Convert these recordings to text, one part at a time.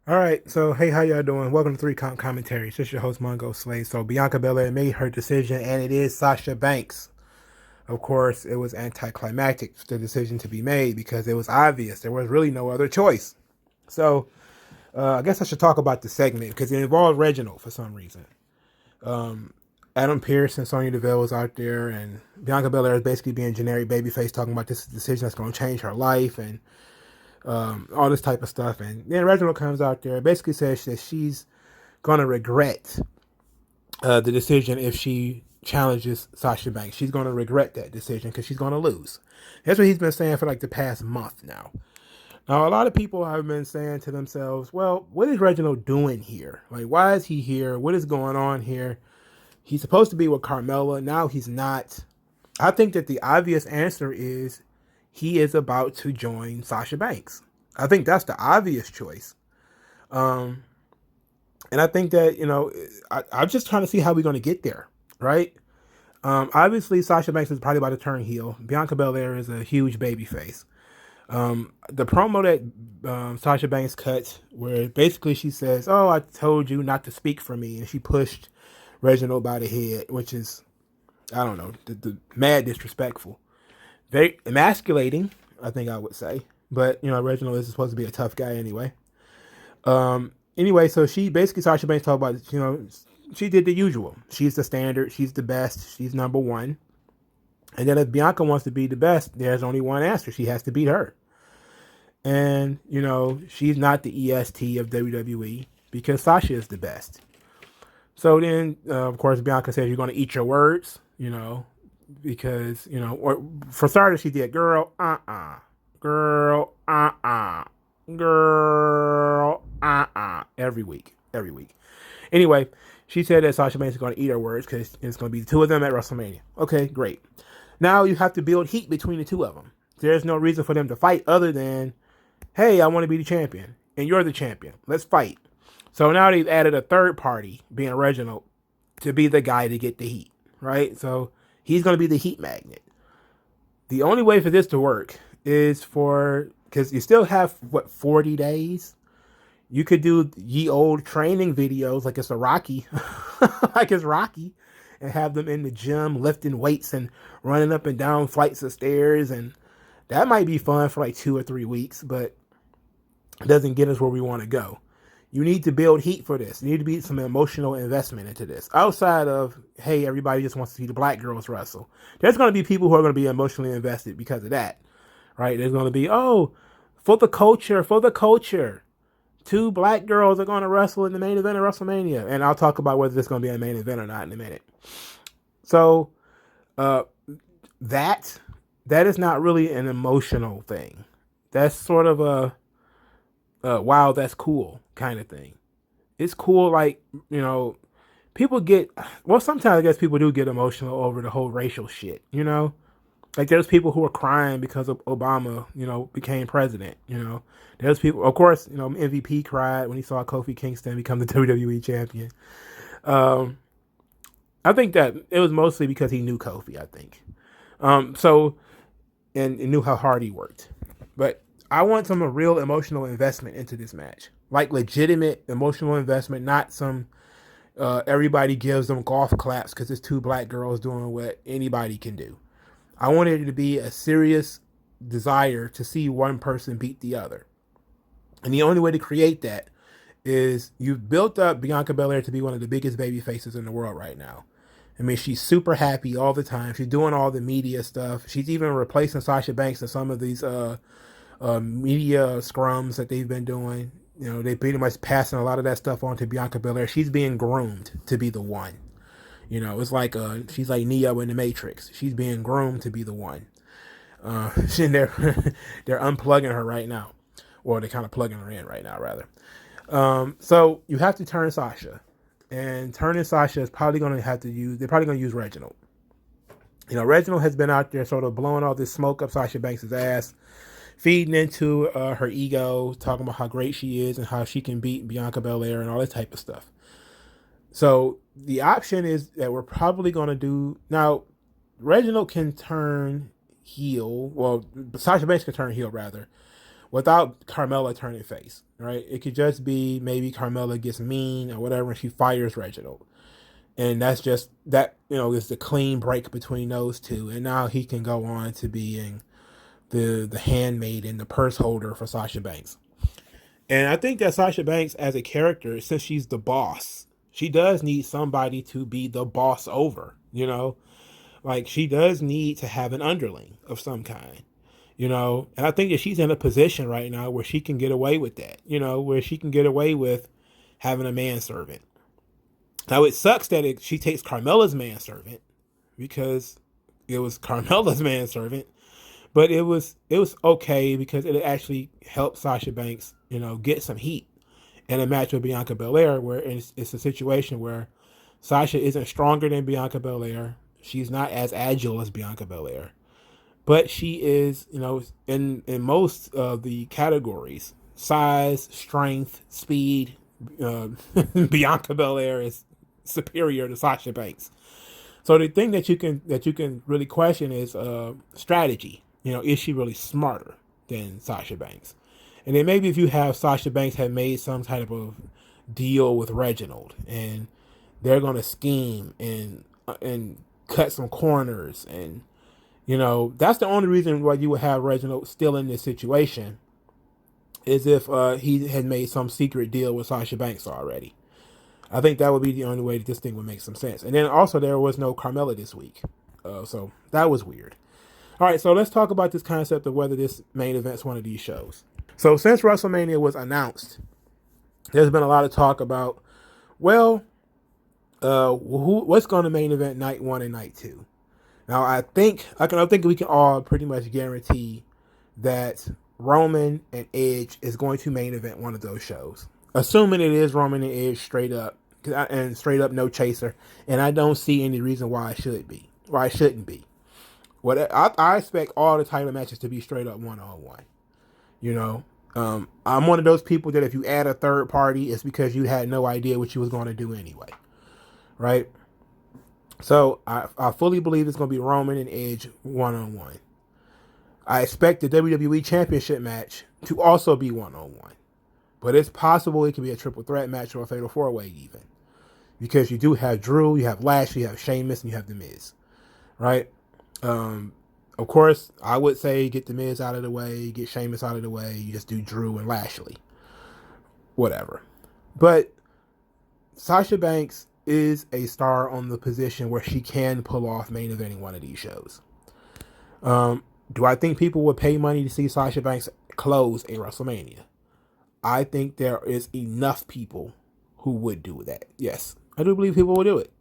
All right, so hey, how y'all doing? Welcome to Three Count Commentary. It's just your host Mongo Slade. So Bianca Belair made her decision, and it is Sasha Banks. Of course, it was anticlimactic the decision to be made because it was obvious there was really no other choice. So I guess I should talk about the segment because it involved Reginald for some reason. Adam Pearce and Sonya Deville was out there, and Bianca Belair is basically being generic babyface, talking about this decision that's going to change her life and all this type of stuff. And then Reginald comes out there, basically says that she's going to regret the decision if she challenges Sasha Banks. She's going to regret that decision because she's going to lose. That's what he's been saying for like the past month now. Now, a lot of people have been saying to themselves, well, what is Reginald doing here? Like, why is he here? What is going on here? He's supposed to be with Carmella. Now he's not. I think that the obvious answer is he is about to join Sasha Banks. I think that's the obvious choice. Um, and I think that, I'm just trying to see how we're going to get there, right? Obviously, Sasha Banks is probably about to turn heel. Bianca Belair is a huge baby face. The promo that Sasha Banks cut, where basically she says, "Oh, I told you not to speak for me," and she pushed Reginald by the head, which is, I don't know, the mad disrespectful, very emasculating, I think I would say. But Reginald is supposed to be a tough guy anyway. Anyway, so she basically Sasha Banks talked about, she did the usual. She's the standard. She's the best. She's number one. And then if Bianca wants to be the best, there's only one answer. She has to beat her. And, she's not the EST of WWE because Sasha is the best. So then, of course, Bianca says you're going to eat your words, because, or for starters, she did girl, girl, girl, every week, every week. Anyway, she said that Sasha Banks is going to eat her words because it's going to be the two of them at WrestleMania. Okay, great. Now you have to build heat between the two of them. There's no reason for them to fight other than, hey, I want to be the champion, and you're the champion. Let's fight. So now they've added a third party, being Reginald, to be the guy to get the heat, right? So he's going to be the heat magnet. The only way for this to work is because you still have, 40 days? You could do ye old training videos like it's a Rocky, like it's Rocky, and have them in the gym lifting weights and running up and down flights of stairs. And that might be fun for like 2 or 3 weeks, but it doesn't get us where we want to go. You need to build heat for this. You need to be some emotional investment into this. Outside of, hey, everybody just wants to see the black girls wrestle. There's going to be people who are going to be emotionally invested because of that, right? There's going to be, oh, for the culture, for the culture. Two black girls are going to wrestle in the main event of WrestleMania. And I'll talk about whether this is going to be a main event or not in a minute. So that is not really an emotional thing. That's sort of a wow, that's cool kind of thing. It's cool, like, people get, well, sometimes I guess people do get emotional over the whole racial shit. Like there's people who are crying because of Obama, became president. There's people, of course, MVP cried when he saw Kofi Kingston become the WWE champion. Um, I think that it was mostly because he knew Kofi, I think. So, and knew how hard he worked. But I want some real emotional investment into this match. Like legitimate emotional investment, not some everybody gives them golf claps because it's two black girls doing what anybody can do. I wanted it to be a serious desire to see one person beat the other. And the only way to create that is you've built up Bianca Belair to be one of the biggest baby faces in the world right now. I mean, she's super happy all the time. She's doing all the media stuff. She's even replacing Sasha Banks in some of these media scrums that they've been doing. They pretty much passing a lot of that stuff on to Bianca Belair. She's being groomed to be the one. It's like she's like Neo in the Matrix. She's being groomed to be the one. And they're unplugging her right now, or they're kind of plugging her in right now, rather. So you have to turn Sasha, and turning Sasha is probably going to have to use. They're probably going to use Reginald. Reginald has been out there sort of blowing all this smoke up Sasha Banks' ass, feeding into her ego, talking about how great she is and how she can beat Bianca Belair and all that type of stuff. So the option is that we're probably going to do now. Reginald can turn heel. Well, Sasha Banks can turn heel rather without Carmella turning face, right? It could just be maybe Carmella gets mean or whatever, and she fires Reginald. And that's just, that, is the clean break between those two. And now he can go on to being the handmaid and the purse holder for Sasha Banks. And I think that Sasha Banks, as a character, since she's the boss, she does need somebody to be the boss over, Like, she does need to have an underling of some kind, And I think that she's in a position right now where she can get away with that, where she can get away with having a manservant. Now, it sucks that she takes Carmella's manservant, because it was Carmella's manservant, but it was okay because it actually helped Sasha Banks, get some heat in a match with Bianca Belair, where it's a situation where Sasha isn't stronger than Bianca Belair. She's not as agile as Bianca Belair, but she is, in most of the categories, size, strength, speed, Bianca Belair is superior to Sasha Banks. So the thing that you can really question is strategy. Is she really smarter than Sasha Banks? And then maybe if you have Sasha Banks had made some type of deal with Reginald, and they're gonna scheme and cut some corners, and that's the only reason why you would have Reginald still in this situation, is if he had made some secret deal with Sasha Banks already. I think that would be the only way that this thing would make some sense. And then also there was no Carmella this week. So that was weird. All right, so let's talk about this concept of whether this main event's one of these shows. So since WrestleMania was announced, there's been a lot of talk about, what's going to main event night 1 and night 2. Now, I think we can all pretty much guarantee that Roman and Edge is going to main event one of those shows. Assuming it is Roman and Edge straight up, no chaser, and I don't see any reason why it shouldn't be. I expect all the title matches to be straight up one-on-one. I'm one of those people that if you add a third party, it's because you had no idea what you was going to do anyway, right? So I fully believe it's going to be Roman and Edge one-on-one. I expect the WWE Championship match to also be one-on-one. But it's possible it could be a triple threat match or a fatal 4-way even. Because you do have Drew, you have Lashley, you have Sheamus, and you have The Miz. Right? Of course, I would say get The Miz out of the way, get Sheamus out of the way, you just do Drew and Lashley. Whatever. But Sasha Banks is a star on the position where she can pull off main eventing one of these shows. Do I think people would pay money to see Sasha Banks close a WrestleMania? I think there is enough people who would do that. Yes, I do believe people will do it.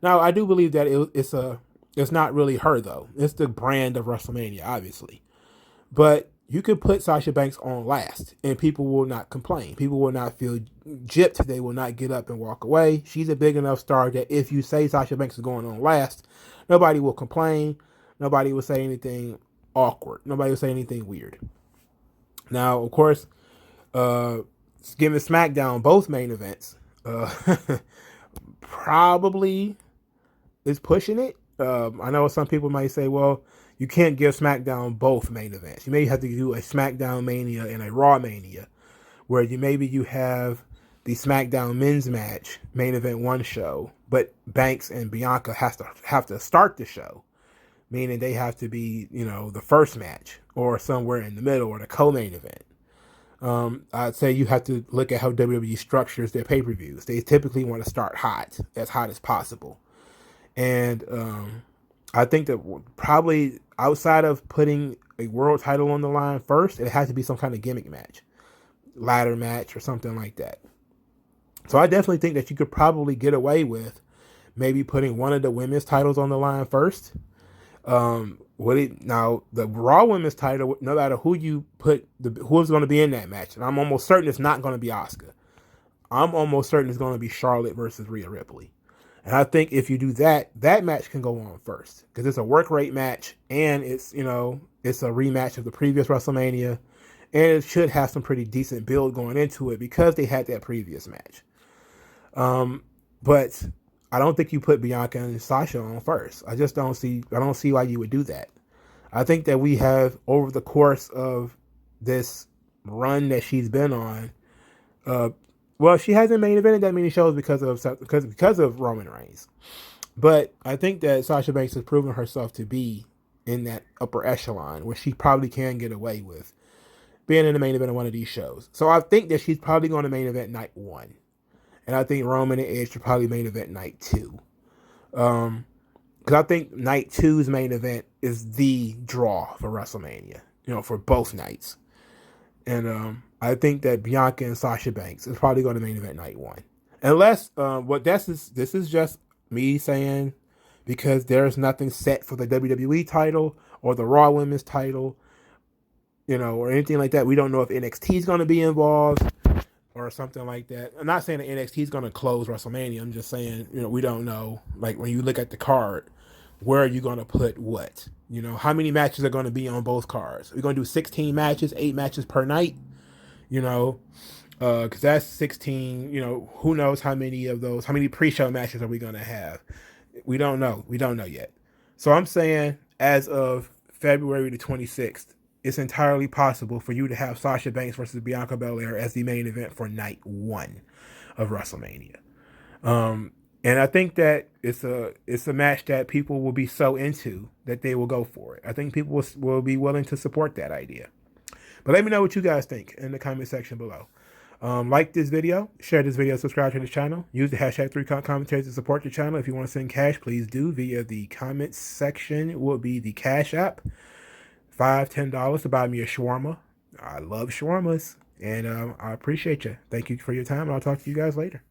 Now, I do believe that it's not really her, though. It's the brand of WrestleMania, obviously. But you could put Sasha Banks on last, and people will not complain. People will not feel gypped. They will not get up and walk away. She's a big enough star that if you say Sasha Banks is going on last, nobody will complain. Nobody will say anything awkward. Nobody will say anything weird. Now, of course, giving Smackdown both main events probably is pushing it. I know some people might say, well, you can't give SmackDown both main events. You may have to do a SmackDown Mania and a Raw Mania, where you have the SmackDown men's match main event one show, but Banks and Bianca have to start the show, meaning they have to be, the first match or somewhere in the middle or the co-main event. I'd say you have to look at how WWE structures their pay-per-views. They typically want to start as hot as possible. And I think that probably outside of putting a world title on the line first, it has to be some kind of gimmick match, ladder match or something like that. So I definitely think that you could probably get away with maybe putting one of the women's titles on the line first. Now the Raw Women's title, no matter who you put, who's going to be in that match, and I'm almost certain it's not going to be Asuka. I'm almost certain it's going to be Charlotte versus Rhea Ripley. And I think if you do that, that match can go on first because it's a work rate match and it's a rematch of the previous WrestleMania, and it should have some pretty decent build going into it because they had that previous match. But I don't think you put Bianca and Sasha on first. I don't see why you would do that. I think that we have, over the course of this run that she's been on, well, she hasn't main evented that many shows because of Roman Reigns. But I think that Sasha Banks has proven herself to be in that upper echelon where she probably can get away with being in the main event of one of these shows. So I think that she's probably going to main event night 1. And I think Roman and Edge should probably main event night 2. Because I think night 2's main event is the draw for WrestleMania, for both nights. And I think that Bianca and Sasha Banks is probably going to main event night 1. Unless, this is just me saying, because there's nothing set for the WWE title or the Raw Women's title, or anything like that. We don't know if NXT is going to be involved or something like that. I'm not saying that NXT is going to close WrestleMania. I'm just saying, we don't know. Like, when you look at the card, where are you going to put what? How many matches are going to be on both cards? We're going to do 16 matches, 8 matches per night, because that's 16, who knows how many pre-show matches are we going to have? We don't know. We don't know yet. So I'm saying, as of February the 26th, it's entirely possible for you to have Sasha Banks versus Bianca Belair as the main event for night 1 of WrestleMania. And I think that it's a match that people will be so into that they will go for it. I think people will be willing to support that idea. But let me know what you guys think in the comment section below. Like this video, share this video, subscribe to the channel. Use the hashtag 3commentaries to support the channel. If you want to send cash, please do via the comments section. Will be the Cash App. $5, $10 to buy me a shawarma. I love shawarmas, and I appreciate you. Thank you for your time, and I'll talk to you guys later.